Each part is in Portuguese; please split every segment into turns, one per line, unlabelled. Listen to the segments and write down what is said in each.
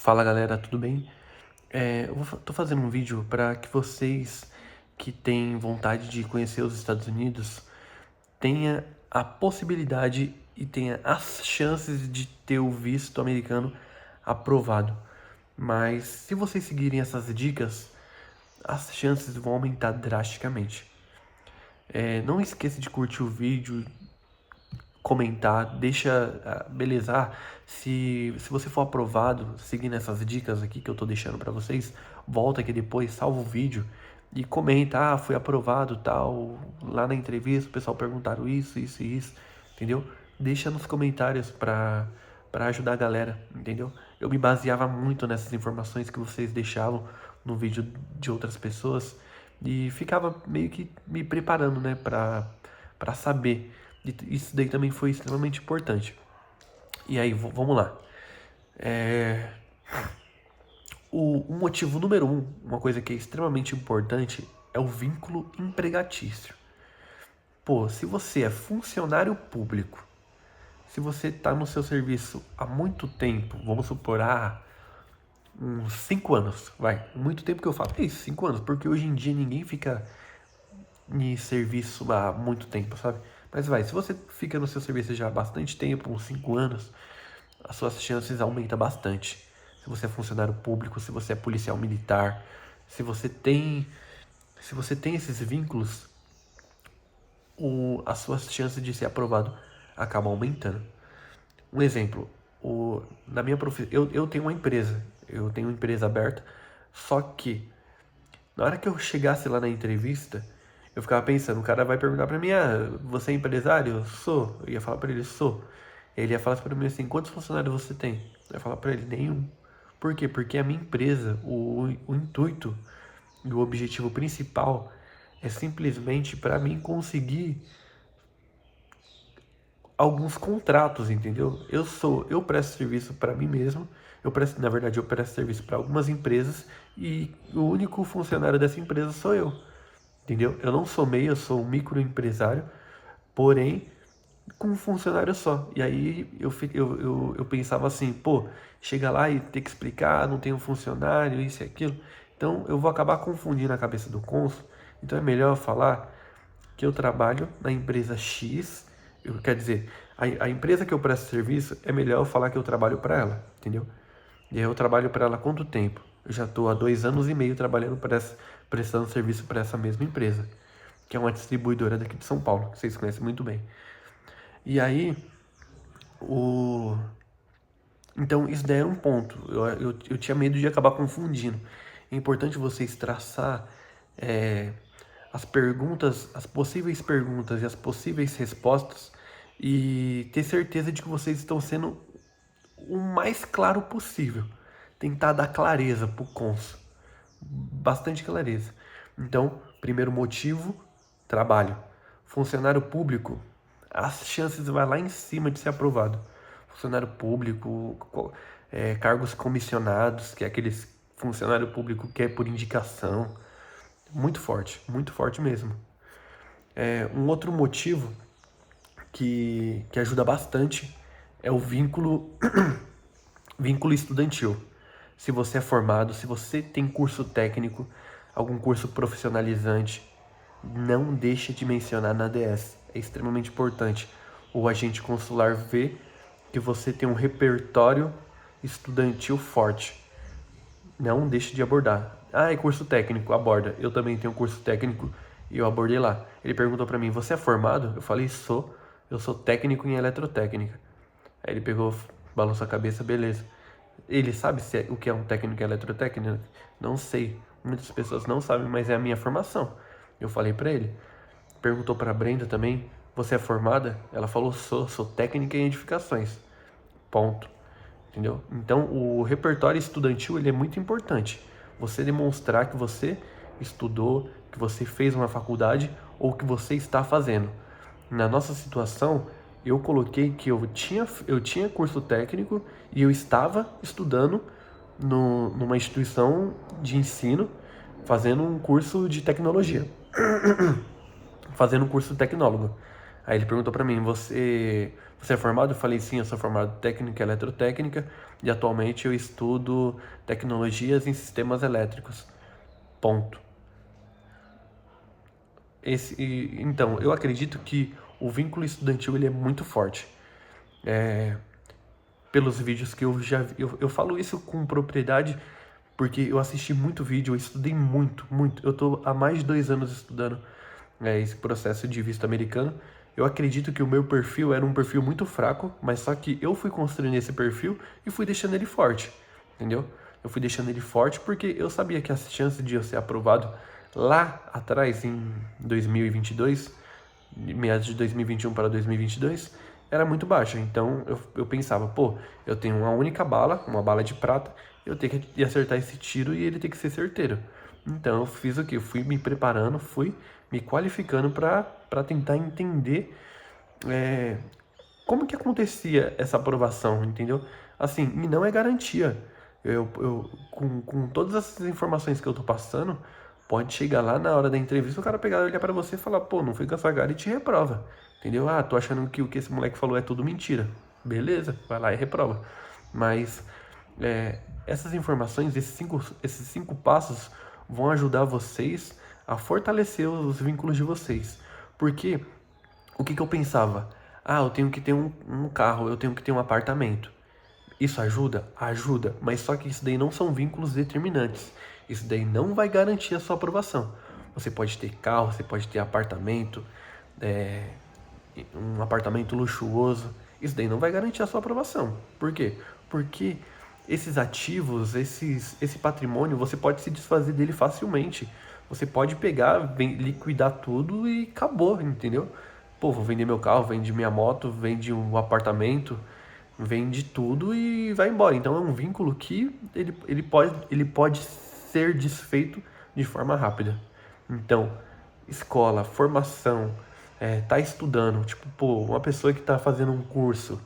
Fala galera, tudo bem? Tô fazendo um vídeo para que vocês que têm vontade de conhecer os Estados Unidos tenha a possibilidade e tenha as chances de ter o visto americano aprovado. Mas se vocês seguirem essas dicas, as chances vão aumentar drasticamente. Não esqueça de curtir o vídeo, comentar, deixa, beleza, se você for aprovado, seguindo essas dicas aqui que eu tô deixando pra vocês, volta aqui depois, salva o vídeo e comenta, fui aprovado, tal, lá na entrevista o pessoal perguntaram isso, isso e isso, entendeu? Deixa nos comentários pra ajudar a galera, entendeu? Eu me baseava muito nessas informações que vocês deixavam no vídeo de outras pessoas e ficava meio que me preparando, né, pra saber. Isso daí também foi extremamente importante. E aí, vamos lá. O motivo número um, uma coisa que é extremamente importante, é o vínculo empregatício. Pô, se você é funcionário público, se você está no seu serviço há muito tempo, vamos supor, uns 5 anos, vai. Muito tempo que eu falo, é isso, 5 anos, porque hoje em dia ninguém fica em serviço há muito tempo, sabe? Mas vai, se você fica no seu serviço já há bastante tempo, uns 5 anos, as suas chances aumentam bastante. Se você é funcionário público, se você é policial militar, se você tem, se você tem esses vínculos, as suas chances de ser aprovado acabam aumentando. Um exemplo, na minha profissão, eu tenho uma empresa aberta, só que na hora que eu chegasse lá na entrevista, eu ficava pensando, o cara vai perguntar pra mim, você é empresário? Eu sou. Eu ia falar pra ele, sou. Ele ia falar pra mim assim, quantos funcionários você tem? Eu ia falar pra ele, nenhum. Por quê? Porque a minha empresa, o intuito e o objetivo principal é simplesmente para mim conseguir alguns contratos, entendeu? Eu presto serviço para mim mesmo. Eu presto serviço para algumas empresas e o único funcionário dessa empresa sou eu, entendeu? Eu não sou MEI, eu sou um microempresário, porém com um funcionário só. E aí eu pensava assim, pô, chega lá e ter que explicar, não tem um funcionário, isso e aquilo. Então eu vou acabar confundindo a cabeça do cônsul. Então é melhor eu falar que eu trabalho na empresa X, quer dizer, a empresa que eu presto serviço, é melhor eu falar que eu trabalho para ela, entendeu? E aí eu trabalho para ela há quanto tempo? Eu já estou há 2 anos e meio trabalhando prestando serviço para essa mesma empresa, que é uma distribuidora daqui de São Paulo, que vocês conhecem muito bem. E aí, o... Então, isso daí era um ponto. Eu tinha medo de acabar confundindo. É importante vocês traçar as perguntas, as possíveis perguntas e as possíveis respostas e ter certeza de que vocês estão sendo o mais claro possível. Tentar dar clareza pro cônsul. Bastante clareza. Então, primeiro motivo, trabalho. Funcionário público, as chances vai lá em cima de ser aprovado. Funcionário público, cargos comissionados, que é aqueles funcionário público que é por indicação. Muito forte mesmo. Um outro motivo que ajuda bastante é o vínculo estudantil. Se você é formado, se você tem curso técnico, algum curso profissionalizante, não deixe de mencionar na DS. É extremamente importante. O agente consular vê que você tem um repertório estudantil forte. Não deixe de abordar. É curso técnico, aborda. Eu também tenho curso técnico e eu abordei lá. Ele perguntou pra mim, você é formado? Eu falei, sou. Eu sou técnico em eletrotécnica. Aí ele pegou, balançou a cabeça, beleza. Ele sabe o que é um técnico em eletrotécnica? Não sei. Muitas pessoas não sabem, mas é a minha formação. Eu falei pra ele. Perguntou pra Brenda também, você é formada? Ela falou, sou técnica em edificações. Ponto. Entendeu? Então, o repertório estudantil ele é muito importante. Você demonstrar que você estudou, que você fez uma faculdade ou que você está fazendo. Na nossa situação, eu coloquei que eu tinha curso técnico e eu estava estudando numa instituição de ensino, fazendo um curso de tecnologia, fazendo um curso tecnólogo. Aí ele perguntou pra mim, você é formado? Eu falei, sim, eu sou formado em técnica eletrotécnica e atualmente eu estudo tecnologias em sistemas elétricos. Ponto. Então, eu acredito que o vínculo estudantil ele é muito forte. Pelos vídeos que eu já vi, eu falo isso com propriedade porque eu assisti muito vídeo, eu estudei muito, muito. Eu tô há mais de 2 anos estudando esse processo de visto americano. Eu acredito que o meu perfil era um perfil muito fraco, mas só que eu fui construindo esse perfil e fui deixando ele forte, entendeu? Eu fui deixando ele forte porque eu sabia que as chances de eu ser aprovado lá atrás, em 2022, meados de 2021 para 2022, era muito baixa. Então eu pensava, pô, eu tenho uma única bala, uma bala de prata, eu tenho que acertar esse tiro e ele tem que ser certeiro. Então eu fiz o quê? Eu fui me preparando, fui me qualificando para tentar entender como que acontecia essa aprovação, entendeu? Assim, e não é garantia. Com todas essas informações que eu tô passando, pode chegar lá na hora da entrevista, o cara pegar e olhar pra você e falar, pô, não foi com essa cara e te reprova. Entendeu? Ah, tô achando que o que esse moleque falou é tudo mentira. Beleza, vai lá e reprova. Mas essas informações, esses cinco passos vão ajudar vocês a fortalecer os vínculos de vocês. Porque o que eu pensava? Ah, eu tenho que ter um carro, eu tenho que ter um apartamento. Isso ajuda? Ajuda, mas só que isso daí não são vínculos determinantes. Isso daí não vai garantir a sua aprovação. Você pode ter carro, você pode ter apartamento, é, um apartamento luxuoso. Isso daí não vai garantir a sua aprovação. Por quê? Porque esses ativos, esse patrimônio, você pode se desfazer dele facilmente. Você pode pegar, liquidar tudo e acabou, entendeu? Pô, vou vender meu carro, vende minha moto, vende um apartamento, vende tudo e vai embora. Então é um vínculo que ele pode ser desfeito de forma rápida. Então, escola, formação, tá estudando, tipo, pô, uma pessoa que tá fazendo um curso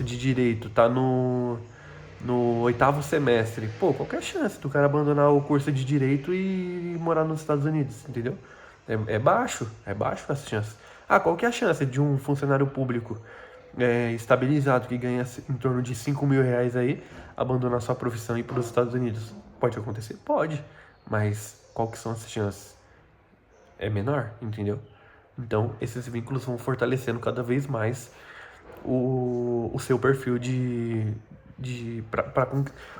de direito, tá no 8º semestre, pô, qualquer chance do cara abandonar o curso de direito e morar nos Estados Unidos, entendeu? É baixo essa chance. Ah, qual que é a chance de um funcionário público estabilizado que ganha em torno de 5 mil reais aí abandonar sua profissão e ir para os Estados Unidos? Pode acontecer? Pode, mas qual que são as chances? É menor, entendeu? Então, esses vínculos vão fortalecendo cada vez mais o seu perfil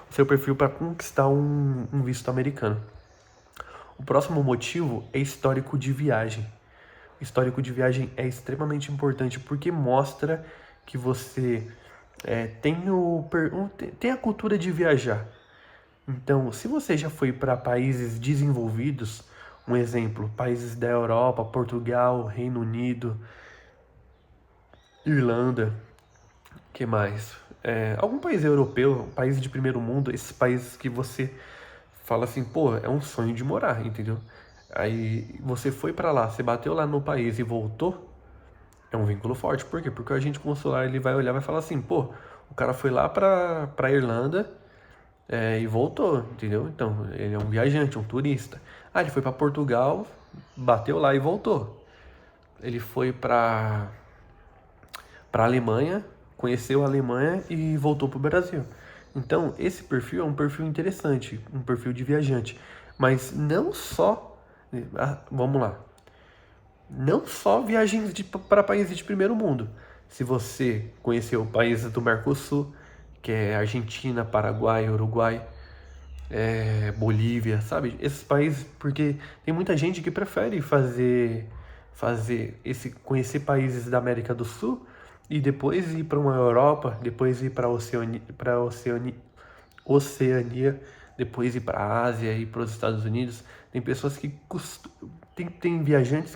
o seu perfil para conquistar um visto americano. O próximo motivo é histórico de viagem. O histórico de viagem é extremamente importante porque mostra que você tem a cultura de viajar. Então, se você já foi para países desenvolvidos, um exemplo, países da Europa, Portugal, Reino Unido, Irlanda, que mais? Algum país europeu, país de primeiro mundo, esses países que você fala assim, pô, é um sonho de morar, entendeu? Aí você foi pra lá, você bateu lá no país e voltou, é um vínculo forte. Por quê? Porque o agente consular ele vai olhar e vai falar assim, pô, o cara foi lá pra Irlanda e voltou, entendeu? Então, ele é um viajante, um turista. Ah, ele foi pra Portugal, bateu lá e voltou. Ele foi pra Alemanha, conheceu a Alemanha e voltou pro Brasil. Então, esse perfil é um perfil interessante, um perfil de viajante. Mas não só. Vamos lá. Não só viagens para países de primeiro mundo. Se você conheceu países do Mercosul, que é Argentina, Paraguai, Uruguai, Bolívia, sabe? Esses países, porque tem muita gente que prefere conhecer países da América do Sul e depois ir para uma Europa, depois ir para Oceania, depois ir para a Ásia e para os Estados Unidos. Tem pessoas que tem viajantes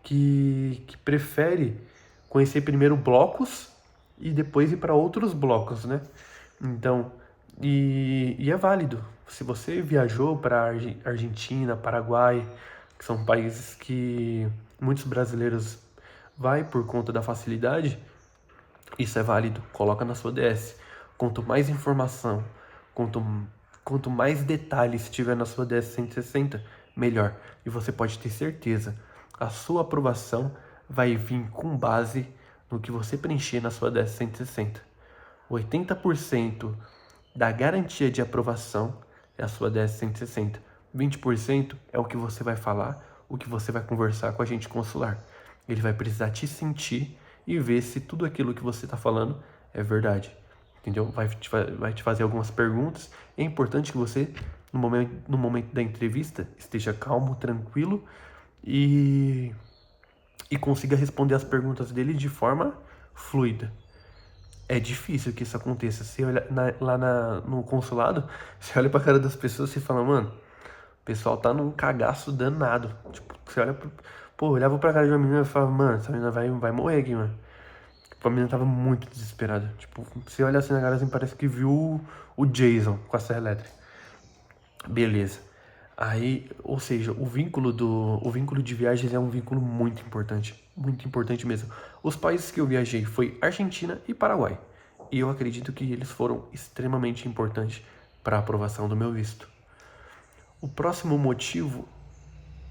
que prefere conhecer primeiro blocos e depois ir para outros blocos, né? Então, e é válido. Se você viajou para Argentina, Paraguai, que são países que muitos brasileiros vai por conta da facilidade, isso é válido. Coloca na sua DS. Quanto mais informação, quanto, quanto mais detalhes tiver na sua DS 160, melhor. E você pode ter certeza, a sua aprovação vai vir com base no que você preencher na sua 10.160. 80% da garantia de aprovação é a sua 10.160. 20% é o que você vai falar, o que você vai conversar com o agente consular. Ele vai precisar te sentir e ver se tudo aquilo que você está falando é verdade. Entendeu? Vai te fazer algumas perguntas. É importante que você, no momento da entrevista, esteja calmo, tranquilo e consiga responder as perguntas dele de forma fluida. É difícil que isso aconteça. Você olha no consulado, você olha pra cara das pessoas e fala, mano, o pessoal tá num cagaço danado. Tipo, você olha pô, eu olhava pra cara de uma menina e falava, mano, essa menina vai morrer aqui, mano. Tipo, a menina tava muito desesperada. Tipo, você olha assim na cara assim, parece que viu o Jason com a serra elétrica. Beleza. Aí, ou seja, o vínculo de viagens é um vínculo muito importante mesmo. Os países que eu viajei foi Argentina e Paraguai. E eu acredito que eles foram extremamente importantes para a aprovação do meu visto. O próximo motivo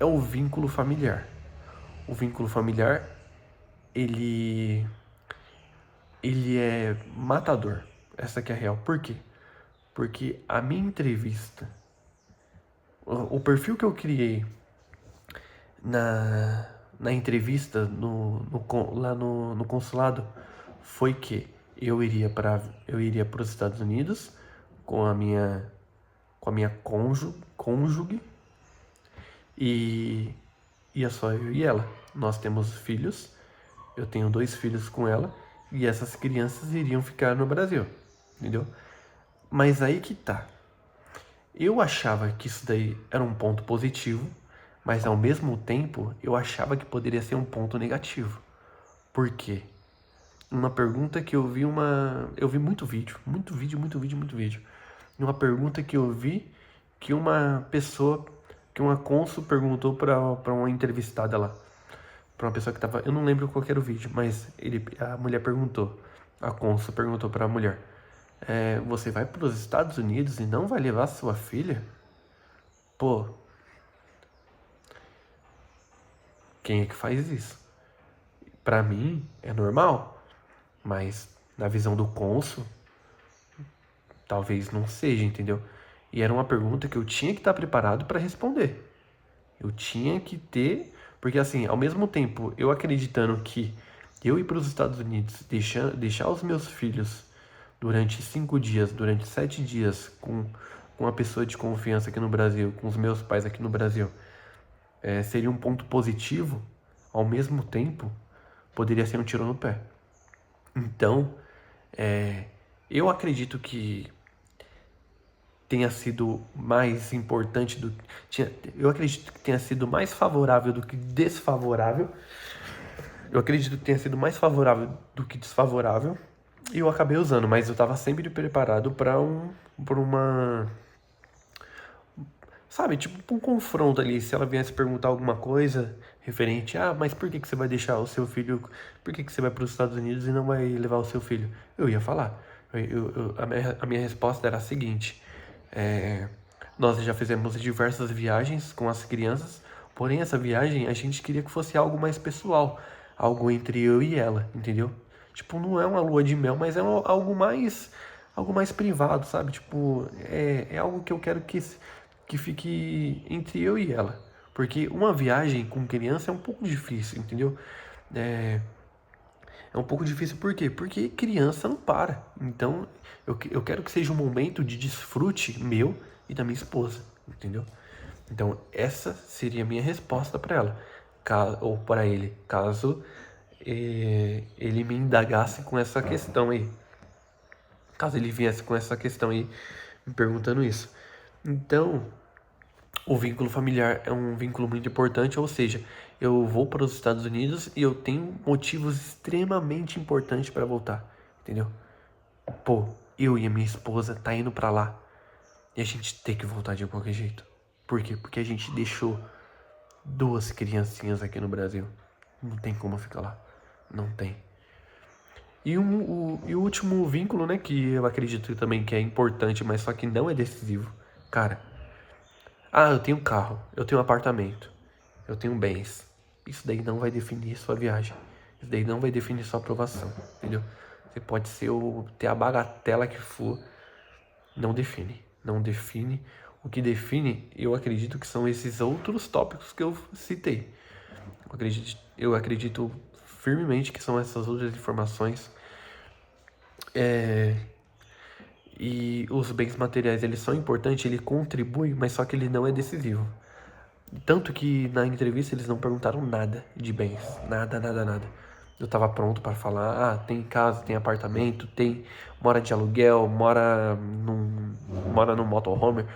é o vínculo familiar. O vínculo familiar, ele é matador. Essa que é a real. Por quê? Porque a minha entrevista, o perfil que eu criei na entrevista lá no consulado foi que eu iria para os Estados Unidos com a minha cônjuge e ia só eu e ela. Nós temos filhos, eu tenho 2 filhos com ela e essas crianças iriam ficar no Brasil, entendeu? Mas aí que tá. Eu achava que isso daí era um ponto positivo, mas ao mesmo tempo eu achava que poderia ser um ponto negativo. Por quê? Uma pergunta que eu vi Eu vi muito vídeo. E uma pergunta que eu vi que uma pessoa, que uma cônsul perguntou pra uma entrevistada lá. Pra uma pessoa que tava. Eu não lembro qual era o vídeo, mas a mulher perguntou. A cônsul perguntou pra mulher. Você vai para os Estados Unidos e não vai levar sua filha? Pô, quem é que faz isso? Pra mim é normal, mas na visão do cônsul, talvez não seja, entendeu? E era uma pergunta que eu tinha que estar preparado para responder. Eu tinha que ter, porque assim, ao mesmo tempo, eu acreditando que eu ir para os Estados Unidos, deixar os meus filhos durante 5 dias, durante 7 dias com uma pessoa de confiança aqui no Brasil, com os meus pais aqui no Brasil, seria um ponto positivo, ao mesmo tempo, poderia ser um tiro no pé. Então, eu acredito que tenha sido mais importante eu acredito que tenha sido mais favorável do que desfavorável. Eu acredito que tenha sido mais favorável do que desfavorável. E eu acabei usando, mas eu estava sempre preparado para uma, sabe, tipo um confronto ali. Se ela viesse perguntar alguma coisa referente, mas por que você vai deixar o seu filho, por que você vai para os Estados Unidos e não vai levar o seu filho? Eu ia falar. A minha resposta era a seguinte: nós já fizemos diversas viagens com as crianças, porém essa viagem a gente queria que fosse algo mais pessoal, algo entre eu e ela, entendeu? Tipo, não é uma lua de mel, mas é algo mais privado, sabe? Tipo, é algo que eu quero que fique entre eu e ela. Porque uma viagem com criança é um pouco difícil, entendeu? É um pouco difícil por quê? Porque criança não para. Então, eu quero que seja um momento de desfrute meu e da minha esposa, entendeu? Então, essa seria a minha resposta para ela, ou para ele, caso ele me indagasse com essa questão aí. Caso ele viesse com essa questão aí, me perguntando isso. Então, o vínculo familiar é um vínculo muito importante, ou seja, eu vou para os Estados Unidos e eu tenho motivos extremamente importantes para voltar, entendeu? Pô, eu e a minha esposa tá indo para lá e a gente tem que voltar de qualquer jeito. Por quê? Porque a gente deixou 2 criancinhas aqui no Brasil. Não tem como ficar lá. Não tem. E o último vínculo, né, que eu acredito também que é importante, mas só que não é decisivo. Cara, eu tenho carro, eu tenho apartamento, eu tenho bens. isso daí não vai definir sua viagem. Isso daí não vai definir sua aprovação, entendeu? Você pode ter a bagatela que for, não define. Não define. O que define, eu acredito que são esses outros tópicos que eu citei. Eu acredito firmemente que são essas outras informações. E os bens materiais, eles são importantes, ele contribui, mas só que ele não é decisivo. Tanto que na entrevista eles não perguntaram nada de bens. Nada, nada, nada. Eu tava pronto para falar, tem casa, tem apartamento, mora de aluguel, mora num motorhome,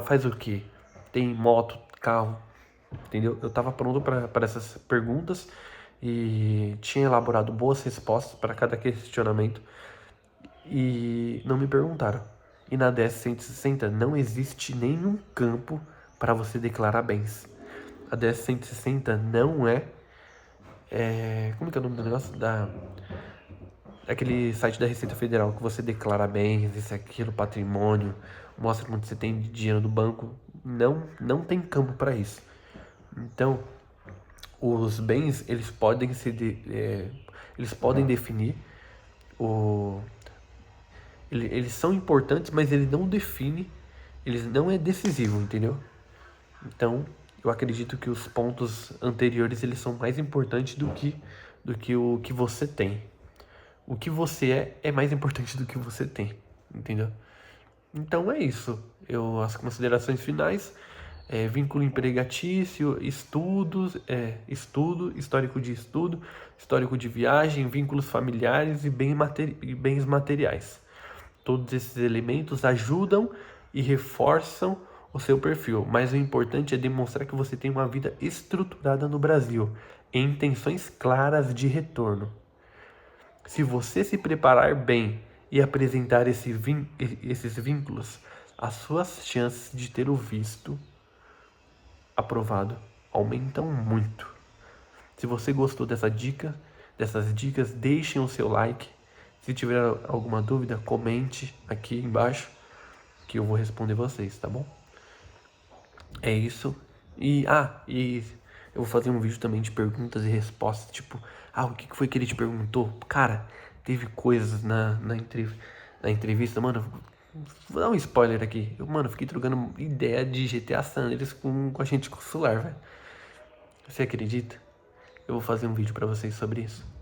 faz o quê? Tem moto, carro, entendeu? Eu tava pronto para essas perguntas e tinha elaborado boas respostas para cada questionamento e não me perguntaram. E na DS 160 não existe nenhum campo para você declarar bens. A DS 160 não como que é o nome do negócio? Aquele site da Receita Federal que você declara bens, isso, aquilo, patrimônio, mostra quanto você tem de dinheiro no banco. Não tem campo para isso. Então, os bens, eles podem definir eles são importantes, mas ele não define, eles não é decisivo, entendeu? Então, eu acredito que os pontos anteriores, eles são mais importantes do que o que você tem. O que você é mais importante do que você tem, entendeu? Então é isso. As considerações finais, vínculo empregatício, histórico de estudo, histórico de viagem, vínculos familiares e bens materiais. Todos esses elementos ajudam e reforçam o seu perfil, mas o importante é demonstrar que você tem uma vida estruturada no Brasil, em intenções claras de retorno. Se você se preparar bem e apresentar esses vínculos, as suas chances de ter o visto aprovado aumentam muito. Se você gostou dessas dicas, deixem o seu like. Se tiver alguma dúvida, comente aqui embaixo que eu vou responder vocês, tá bom? É isso. E eu vou fazer um vídeo também de perguntas e respostas, tipo, o que foi que ele te perguntou? Cara, teve coisas na entrevista, mano, vou dar um spoiler aqui. Mano, fiquei trocando ideia de GTA San Andreas com a gente com o celular, velho. Você acredita? Eu vou fazer um vídeo pra vocês sobre isso.